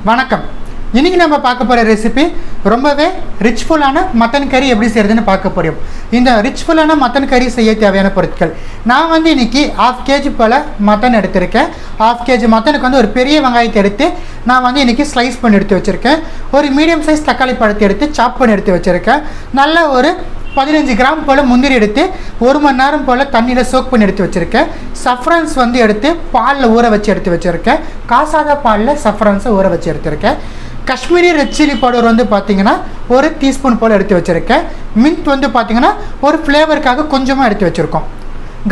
வணக்கம். இன்னைக்கு நம்ம பார்க்க போற ரெசிபி ரொம்பவே ரிச்ஃபுல்லான மட்டன் கறி எப்படி செய்யறதுன்னு பார்க்க போறோம். இந்த ரிச்ஃபுல்லான மட்டன் கறி செய்ய தேவையான பொருட்கள் நான் வந்து இன்னைக்கு 1/2 kg போல மட்டன் எடுத்திருக்கேன். 1/2 kg மட்டனுக்கு வந்து ஒரு பெரிய வெங்காயத்தை எடுத்து நான் வந்து இன்னைக்கு ஸ்லைஸ் பண்ணி எடுத்து வச்சிருக்கேன். ஒரு மீடியம் சைஸ் தக்காளி பழத்தை எடுத்து சாப் பண்ணி எடுத்து வச்சிருக்கேன். நல்ல ஒரு 15 கிராம் போல் முந்திரி எடுத்து 1 மணி நேரம் போல் தண்ணியில் சோக் பண்ணி எடுத்து வச்சுருக்கேன். சஃப்ரான்ஸ் வந்து எடுத்து பாலில் ஊற வச்சு எடுத்து வச்சுருக்கேன். காசாத பாலில் சஃப்ரான்ஸை ஊற வச்சு எடுத்துருக்கேன். காஷ்மீரி ரெட் சில்லி பவுடர் வந்து பார்த்திங்கன்னா 1 டீஸ்பூன் போல் எடுத்து வச்சுருக்கேன். மின்ட் வந்து பார்த்திங்கன்னா ஒரு ஃப்ளேவருக்காக கொஞ்சமாக எடுத்து வச்சுருக்கோம்.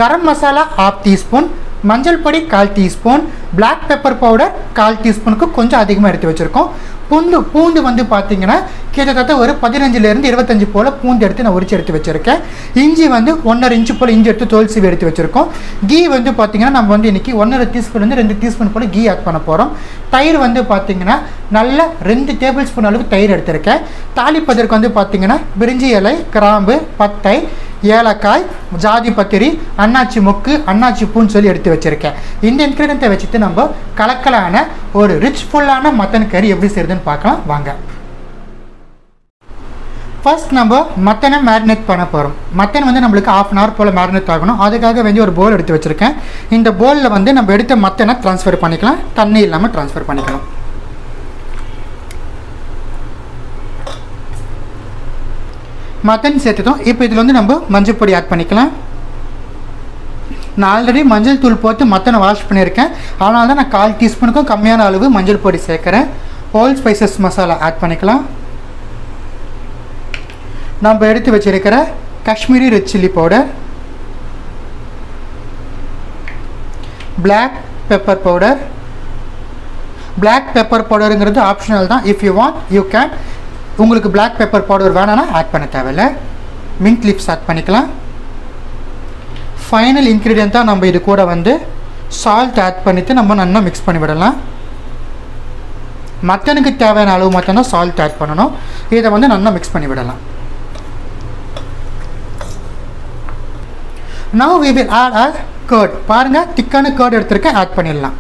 கரம் மசாலா 1/2 டீஸ்பூன், மஞ்சள் பொடி 1/4 டீஸ்பூன், பிளாக் பெப்பர் பவுடர் 1/4 டீஸ்பூனுக்கு கொஞ்சம் அதிகமாக எடுத்து வச்சுருக்கோம். பூண்டு வந்து பார்த்தீங்கன்னா கிட்டத்தட்ட ஒரு 15லேருந்து 25 போல் பூண்டு எடுத்து நான் உரிச்சு எடுத்து வச்சுருக்கேன். இஞ்சி வந்து 1.5 இன்ச்சு போல் இஞ்சி எடுத்து தோல் சீவி எடுத்து வச்சுருக்கோம். கீ வந்து பார்த்திங்கன்னா நம்ம வந்து இன்றைக்கி 1.5 டீஸ்பூன்லேருந்து 2 டீஸ்பூன் போல் கீ ஆட் பண்ண போகிறோம். தயிர் வந்து பார்த்திங்கன்னா நல்ல 2 டேபிள் ஸ்பூன் அளவுக்கு தயிர் எடுத்திருக்கேன். தாளிப்பதற்கு வந்து பார்த்திங்கன்னா பிரிஞ்சி இலை, கிராம்பு, பட்டை, ஏலக்காய், ஜாதி பத்திரி, அன்னாச்சி மொக்கு, அன்னாச்சி பூன்னு சொல்லி எடுத்து வச்சுருக்கேன். இந்த இன்க்ரீடியண்ட்டை வச்சுட்டு நம்ம கலக்கலான ஒரு ரிச்ஃபுல்லான மட்டன் கறி எப்படி செய்யுதுன்னு பார்க்கலாம் வாங்க. ஃபர்ஸ்ட் நம்ம மட்டனை மேரினேட் பண்ண போகிறோம். மட்டன் வந்து நம்மளுக்கு 1/2 hour போல் மேரினேட் ஆகணும். அதுக்காக வேண்டிய ஒரு போல் எடுத்து வச்சுருக்கேன். இந்த போலில் வந்து நம்ம எடுத்த மட்டனை ட்ரான்ஸ்ஃபர் பண்ணிக்கலாம். தண்ணி இல்லாமல் ட்ரான்ஸ்ஃபர் பண்ணிக்கலாம். மட்டன் சேர்த்துட்டோம். இப்போ இதில் வந்து நம்ம மஞ்சள் பொடி ஆட் பண்ணிக்கலாம். நான் ஆல்ரெடி மஞ்சள் தூள் போட்டு மட்டனை வாஷ் பண்ணியிருக்கேன். அதனால தான் நான் 1/4 டீஸ்பூனுக்கும் கம்மியான அளவு மஞ்சள் பொடி சேர்க்குறேன். ஹோல் ஸ்பைசஸ் மசாலா ஆட் பண்ணிக்கலாம். நம்ம எடுத்து வச்சிருக்கிற Kashmiri red chilli powder, black pepper powder. Black pepper பவுடருங்கிறது ஆப்ஷனல் தான். If you want you can. உங்களுக்கு பிளாக் பெப்பர் பவுடர் வேணான்னா ஆட் பண்ண தேவையில்லை. மின்ட் லீவ்ஸ் ஆட் பண்ணிக்கலாம். ஃபைனல் இன்க்ரீடியண்ட்டாக நம்ம இது கூட வந்து சால்ட் ஆட் பண்ணிவிட்டு நம்ம நல்லா மிக்ஸ் பண்ணி விடலாம். மட்டனுக்கு தேவையான அளவு மட்டும்தான் சால்ட் ஆட் பண்ணணும். இதை வந்து நல்லா மிக்ஸ் பண்ணி விடலாம். Now we will add a curd. பாருங்கள், திக்கான curd எடுத்துருக்கேன். ஆட் பண்ணிடலாம்.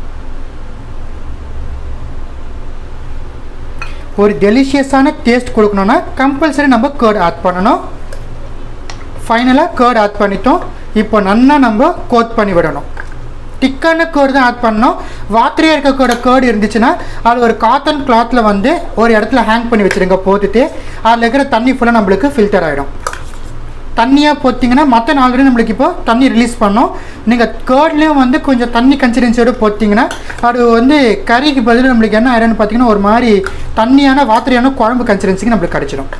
ஒரு டெலிஷியஸான டேஸ்ட் கொடுக்கணுன்னா கம்பல்சரி நம்ம curd ஆட் பண்ணணும். ஃபைனலாக curd ஆட் பண்ணிட்டோம். இப்போ நல்லா நம்ம கோட் பண்ணி விடணும். திக்கான curd தான் ஆட் பண்ணணும். வாட்டரியாக இருக்கக்கூட curd இருந்துச்சுன்னா அது ஒரு காட்டன் கிளாத்தில் வந்து ஒரு இடத்துல ஹேங் பண்ணி வச்சுருங்க. போட்டுட்டு அதில் இருக்கிற தண்ணி ஃபுல்லாக நம்மளுக்கு ஃபில்டர் ஆகிடும். தண்ணியாக போட்டிங்கன்னா மட்டன் ஆல்ரெடி நம்மளுக்கு இப்போ தண்ணி ரிலீஸ் பண்ணோம். நீங்கள் கேர்ட்லேயும் வந்து கொஞ்சம் தண்ணி கன்சிஸ்டன்சியோடு போட்டிங்கன்னா அது வந்து கறிக்கு பதில் நம்மளுக்கு என்ன ஆயிடும்னு பார்த்தீங்கன்னா ஒரு மாதிரி தண்ணியான வாட்டரியான குழம்பு கன்சிஸ்டன்சிக்கு நம்மளுக்கு கிடச்சிடும்.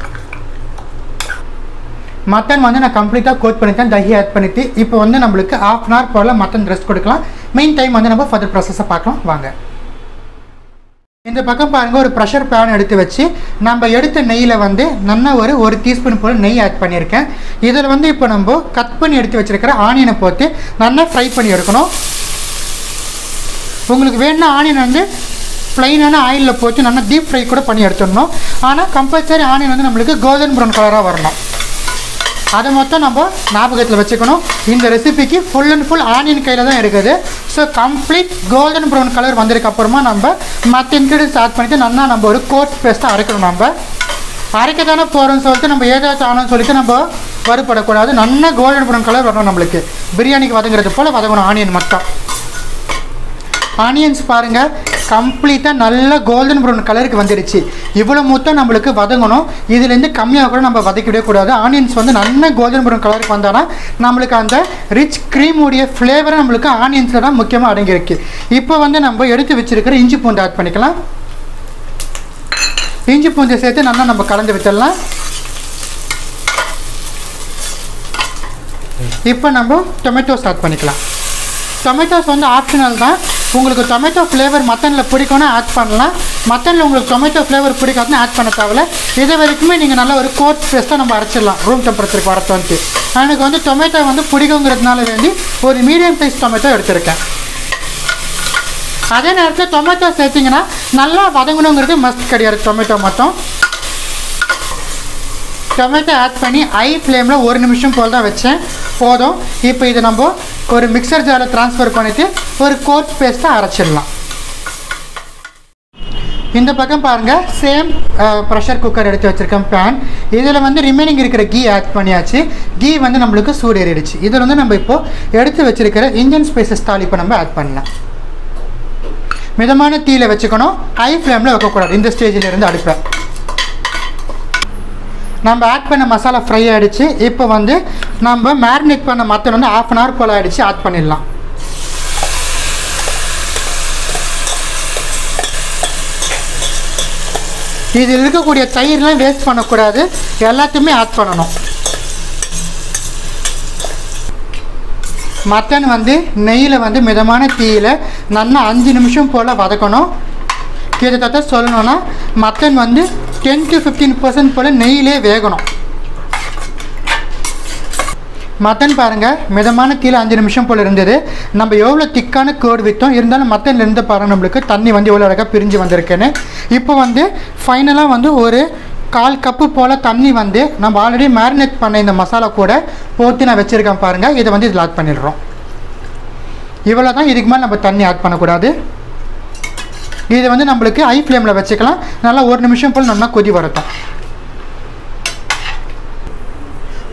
மட்டன் வந்து நான் கம்ப்ளீட்டாக கோட் பண்ணிட்டேன். தஹி ஆட் பண்ணிவிட்டு இப்போ வந்து நம்மளுக்கு 1/2 hour போல் மட்டன் ரெஸ்ட் கொடுக்கலாம். மெயின் டைம் வந்து நம்ம ஃபர்தர் ப்ராசஸை பார்க்கலாம் வாங்க. இந்த பக்கம் பாருங்கள், ஒரு ப்ரெஷர் பேன் எடுத்து வச்சு நம்ம எடுத்த நெய்யில் வந்து நல்லா ஒரு டீஸ்பூன் போல் நெய் ஆட் பண்ணியிருக்கேன். இதில் வந்து இப்போ நம்ம கட் பண்ணி எடுத்து வச்சுருக்கிற ஆனியனை போட்டு நல்லா ஃப்ரை பண்ணி எடுக்கணும். உங்களுக்கு வேணும்னா ஆனியன் வந்து ப்ளைனான ஆயிலில் போட்டு நல்லா டீப் ஃப்ரை கூட பண்ணி எடுத்துடணும். ஆனால் கம்பல்சரி ஆனியன் வந்து நம்மளுக்கு கோல்டன் ப்ரௌன் கலராக வரணும். அதை மொத்தம் நம்ம ஞாபகத்தில் வச்சுக்கணும். இந்த ரெசிபிக்கு ஃபுல் அண்ட் ஃபுல் ஆனியன் கையில் தான் இருக்குது. So complete golden brown colour வந்ததுக்கப்புறமா நம்ம மற்ற இன்க்ரீடியன்ஸ் ஆட் பண்ணிவிட்டு நல்லா நம்ம ஒரு கோட் பேஸ்ட்டாக அரைக்கணும். நம்ம அரைக்க தானே போகிறோம்னு சொல்லிட்டு நம்ம ஏதாச்சும் ஆனோன்னு சொல்லிட்டு நம்ம வறுபடக்கூடாது. நல்லா கோல்டன் ப்ரௌன் கலர் வரணும். நம்மளுக்கு பிரியாணிக்கு வதங்குறது போல் வதங்கணும் ஆனியன் மட்டும். ஆனியன்ஸ் பாருங்கள், கம்ப்ளீட்டாக நல்ல கோல்டன் ப்ரௌன் கலருக்கு வந்துடுச்சு. இவ்வளோ மொத்தம் நம்மளுக்கு வதங்கணும். இதுலேருந்து கம்மியாக கூட நம்ம வதக்கிவிடவே கூடாது. ஆனியன்ஸ் வந்து நல்ல கோல்டன் ப்ரௌன் கலருக்கு வந்தால் நம்மளுக்கு அந்த ரிச் க்ரீமுடைய ஃப்ளேவரை நம்மளுக்கு ஆனியன்ஸில் தான் முக்கியமாக அடங்கியிருக்கு. இப்போ வந்து நம்ம எடுத்து வச்சுருக்கிற இஞ்சி பூண்டு ஆட் பண்ணிக்கலாம். இஞ்சி பூண்டை சேர்த்து நல்லா நம்ம கலந்து விட்டுடலாம். இப்போ நம்ம டொமேட்டோஸ் ஆட் பண்ணிக்கலாம். டொமேட்டோஸ் வந்து ஆப்ஷனல் தான். உங்களுக்கு டொமேட்டோ ஃப்ளேவர் மட்டனில் பிடிக்கும்னா ஆட் பண்ணலாம். மட்டனில் உங்களுக்கு டொமேட்டோ ஃப்ளேவர் பிடிக்காதுன்னு ஆட் பண்ண தேவையில்ல. இது வரைக்குமே நீங்கள் நல்லா ஒரு கோட் பேஸ்ட்டாக நம்ம அரைச்சிடலாம். ரூம் டெம்பரேச்சருக்கு வரத்தோன்ட்டு எனக்கு வந்து டொமேட்டோ வந்து பிடிக்குங்கிறதுனால வேண்டி ஒரு மீடியம் சைஸ் டொமேட்டோ எடுத்திருக்கேன். அதே நேரத்தில் டொமேட்டோ சேர்த்திங்கன்னா நல்லா வதங்கணுங்கிறது மஸ்ட் கிடையாது. டொமேட்டோ மட்டும் டொமேட்டோ ஆட் பண்ணி ஹை ஃப்ளேமில் 1 நிமிஷம் போல் தான் வச்சேன். போதும். இப்போ இதை நம்ம ஒரு மிக்சர் ஜாரில் ட்ரான்ஸ்ஃபர் பண்ணிவிட்டு ஒரு கோட் பேஸ்ட்டாக அரைச்சிடலாம். இந்த பக்கம் பாருங்கள் சேம் ப்ரெஷர் குக்கர் எடுத்து வச்சுருக்கேன் பேன். இதில் வந்து ரிமைனிங் இருக்கிற கீ ஆட் பண்ணியாச்சு. கீ வந்து நம்மளுக்கு சூடு ஏறிடுச்சு. இதில் வந்து நம்ம இப்போது எடுத்து வச்சுருக்கிற இன்ஜின் ஸ்பைசஸ் தாளிப்பை நம்ம ஆட் பண்ணலாம். மிதமான தீயில் வச்சுக்கணும், ஹை ஃப்ளேமில் வைக்கக்கூடாது. இந்த ஸ்டேஜில் இருந்து அடுப்பை நம்ம ஆட் பண்ண மசாலா ஃப்ரை ஆகிடுச்சு. இப்போ வந்து நம்ம மேரினேட் பண்ண மட்டன் வந்து 1/2 அன் ஹவர் போல் ஆகிடுச்சு. ஆட் பண்ணிடலாம். இதில் இருக்கக்கூடிய தயிர்லாம் வேஸ்ட் பண்ணக்கூடாது, எல்லாத்தையுமே ஆட் பண்ணணும். மட்டன் வந்து நெய்யில் வந்து மிதமான தீயில் நல்லா 5 நிமிஷம் போல் வதக்கணும். கிட்டத்தட்ட சொல்லணும்னா மட்டன் வந்து 10 to 15% போல் நெய்யிலே வேகணும். மட்டன் பாருங்கள் மிதமான தீயில் 5 நிமிஷம் போல் இருந்தது. நம்ம எவ்வளோ திக்கான கேர்டு விற்றோம், இருந்தாலும் மட்டன்லேருந்து பாருங்கள் நம்மளுக்கு தண்ணி வந்து எவ்வளோ அழகாக பிரிஞ்சு வந்திருக்குன்னு. இப்போ வந்து ஃபைனலாக வந்து ஒரு 1/4 கப்பு போல் தண்ணி வந்து நம்ம ஆல்ரெடி மேரினேட் பண்ண இந்த மசாலா கூட போட்டு நான் வச்சுருக்கேன் பாருங்கள். இதை வந்து இதில் ஆட் பண்ணிடுறோம். இவ்வளோ தான், இதுக்கு மேலே நம்ம தண்ணி ஆட் பண்ணக்கூடாது. இது வந்து நம்மளுக்கு ஹை ஃப்ளேமில் வச்சுக்கலாம். நல்லா 1 நிமிஷம் போல் நல்லா கொதி வரட்டும்.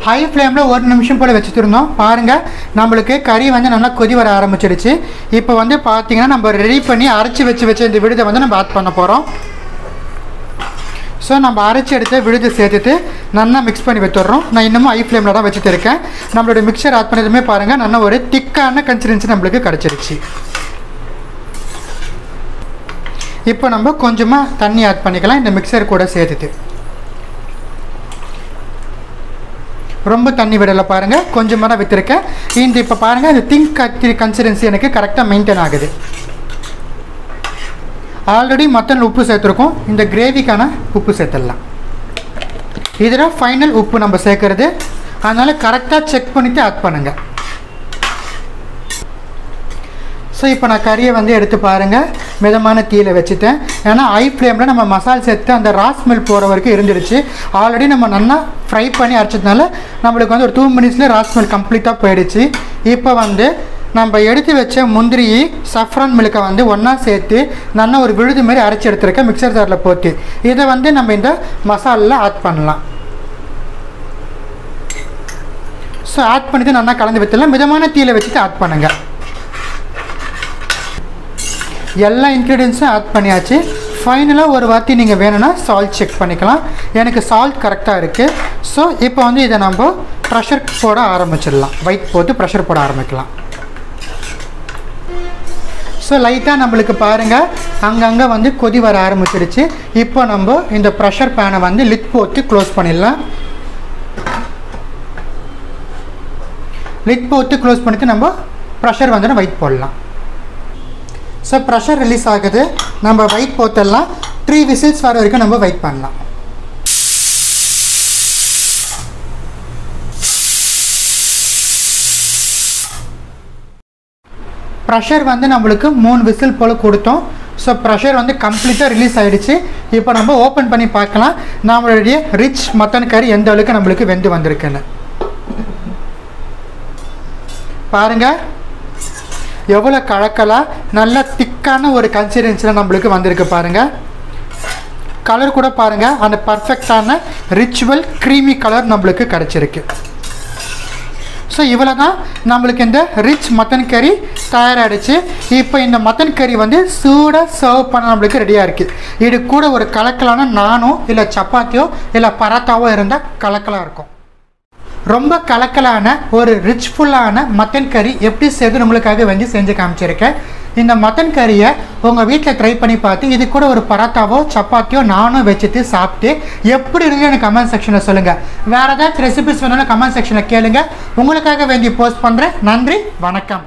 ஹை ஃப்ளேமில் 1 நிமிஷம் போல் வச்சுருந்தோம். பாருங்கள் நம்மளுக்கு கறி வந்து நல்லா கொதி வர ஆரம்பிச்சிடுச்சு. இப்போ வந்து பார்த்திங்கன்னா நம்ம ரெடி பண்ணி அரைச்சி வச்ச இந்த விழுதை வந்து நம்ம ஆட் பண்ண போகிறோம். ஸோ நம்ம அரைச்சி எடுத்து விழுது சேர்த்துட்டு நல்லா மிக்ஸ் பண்ணி வச்சுடுறோம். நான் இன்னமும் ஹை ஃப்ளேமில் தான் வச்சுட்டு இருக்கேன். நம்மளோட மிக்சர் ஆட் பண்ணதுமே பாருங்கள் நல்லா ஒரு திக்கான கன்சிஸ்டன்சி நம்மளுக்கு கிடச்சிருச்சு. இப்போ நம்ம கொஞ்சமாக தண்ணி ஆட் பண்ணிக்கலாம் இந்த மிக்சர் கூட சேர்த்துட்டு. ரொம்ப தண்ணி விடலை பாருங்கள், கொஞ்சமாக தான் விற்றுருக்கேன். இந்த இப்போ பாருங்கள் இந்த திங்க் கன்சிஸ்டன்சி எனக்கு கரெக்டாக மெயின்டைன் ஆகுது. ஆல்ரெடி மட்டன் உப்பு சேர்த்துருக்கோம், இந்த கிரேவிக்கான உப்பு சேர்த்துடலாம். இதில் ஃபைனல் உப்பு நம்ம சேர்க்குறது, அதனால் கரெக்டாக செக் பண்ணிவிட்டு ஆட் பண்ணுங்கள். ஸோ இப்போ நான் கறியை வந்து எடுத்து பாருங்கள் மிதமான தீயில் வச்சுட்டேன். ஏன்னா ஹை ஃப்ளேமில் நம்ம மசாலா சேர்த்து அந்த ரா ஸ்மெல் போகிற வரைக்கும் இருந்துருச்சு. ஆல்ரெடி நம்ம நல்லா ஃப்ரை பண்ணி அரைச்சதுனால நம்மளுக்கு வந்து ஒரு 2 மினிட்ஸில் ரா ஸ்மெல் கம்ப்ளீட்டாக போயிடுச்சு. இப்போ வந்து நம்ம எடுத்து வச்ச முந்திரி சஃப்ரான் மில்கை வந்து ஒன்றா சேர்த்து நல்லா ஒரு விழுது மாதிரி அரைச்சி எடுத்துருக்கேன் மிக்சர் ஜாரில் போட்டு. இதை வந்து நம்ம இந்த மசாலாவில் ஆட் பண்ணலாம். ஸோ ஆட் பண்ணிவிட்டு நல்லா கலந்து விட்டுலாம். மிதமான தீயில் வச்சுட்டு ஆட் பண்ணுங்கள். எல்லா இன்க்ரீடியன்ஸும் ஆட் பண்ணியாச்சு. ஃபைனலாக ஒரு வாட்டி நீங்கள் வேணும்னா சால்ட் செக் பண்ணிக்கலாம். எனக்கு சால்ட் கரெக்டாக இருக்குது. ஸோ இப்போ வந்து இதை நம்ம ப்ரெஷர் போட ஆரம்பிச்சிடலாம். வெயிட் போட்டு ப்ரெஷர் போட ஆரம்பிக்கலாம். ஸோ லைட்டாக நம்மளுக்கு பாருங்கள் அங்கங்கே வந்து கொதி வர ஆரம்பிச்சிடுச்சு. இப்போ நம்ம இந்த ப்ரெஷர் பேனை வந்து லிட் போட்டு க்ளோஸ் பண்ணிடலாம். லிட் போட்டு க்ளோஸ் பண்ணிவிட்டு நம்ம ப்ரெஷர் வந்து வெயிட் போடலாம். ஸோ ப்ரெஷர் ரிலீஸ் ஆகுது. நம்ம வெயிட் போட்டுடலாம். 3 விசில்ஸ் வர வரைக்கும் நம்ம வெயிட் பண்ணலாம். ப்ரெஷர் வந்து நம்மளுக்கு 3 விசில் போல் கொடுத்தோம். ஸோ ப்ரெஷர் வந்து கம்ப்ளீட்டாக ரிலீஸ் ஆகிடுச்சு. இப்போ நம்ம ஓப்பன் பண்ணி பார்க்கலாம் நம்மளுடைய ரிச் மட்டன் கறி எந்த அளவுக்கு நம்மளுக்கு வெந்து வந்திருக்குன்னு. பாருங்கள் எவ்வளோ கலக்கலாக நல்ல திக்கான ஒரு கன்சிஸ்டன்சியில் நம்மளுக்கு வந்திருக்கு பாருங்கள். கலர் கூட பாருங்கள் அந்த பர்ஃபெக்டான ரிச்சுவல் க்ரீமி கலர் நம்மளுக்கு கிடச்சிருக்கு. ஸோ இவ்வளோ தான் நம்மளுக்கு இந்த ரிச் மட்டன் கறி தயாராகிடுச்சு. இப்போ இந்த மட்டன் கறி வந்து சூடாக சர்வ் பண்ண நம்மளுக்கு ரெடியாக இருக்குது. இது கூட ஒரு கலக்கலான நானோ இல்லை சப்பாத்தியோ இல்லை பராத்தாவோ இருந்தால் கலக்கலாக இருக்கும். ரொம்ப கலக்கலான ஒரு ரிச்ஃபுல்லான மட்டன் கறி எப்படி செய்து உங்களுக்காக வந்து செஞ்சு காமிச்சிருக்கேன். இந்த மட்டன் கறியை உங்கள் வீட்டில் ட்ரை பண்ணி பார்த்து இது கூட ஒரு பராத்தாவோ சப்பாத்தியோ நானும் வச்சுட்டு சாப்பிட்டு எப்படி இருந்து எனக்கு கமெண்ட் செக்ஷனில் சொல்லுங்கள். வேறு ஏதாச்சும் ரெசிபிஸ் வேணும்னா கமெண்ட் செக்ஷனில் கேளுங்க. உங்களுக்காக வேண்டி போஸ்ட் பண்ணுறேன். நன்றி, வணக்கம்.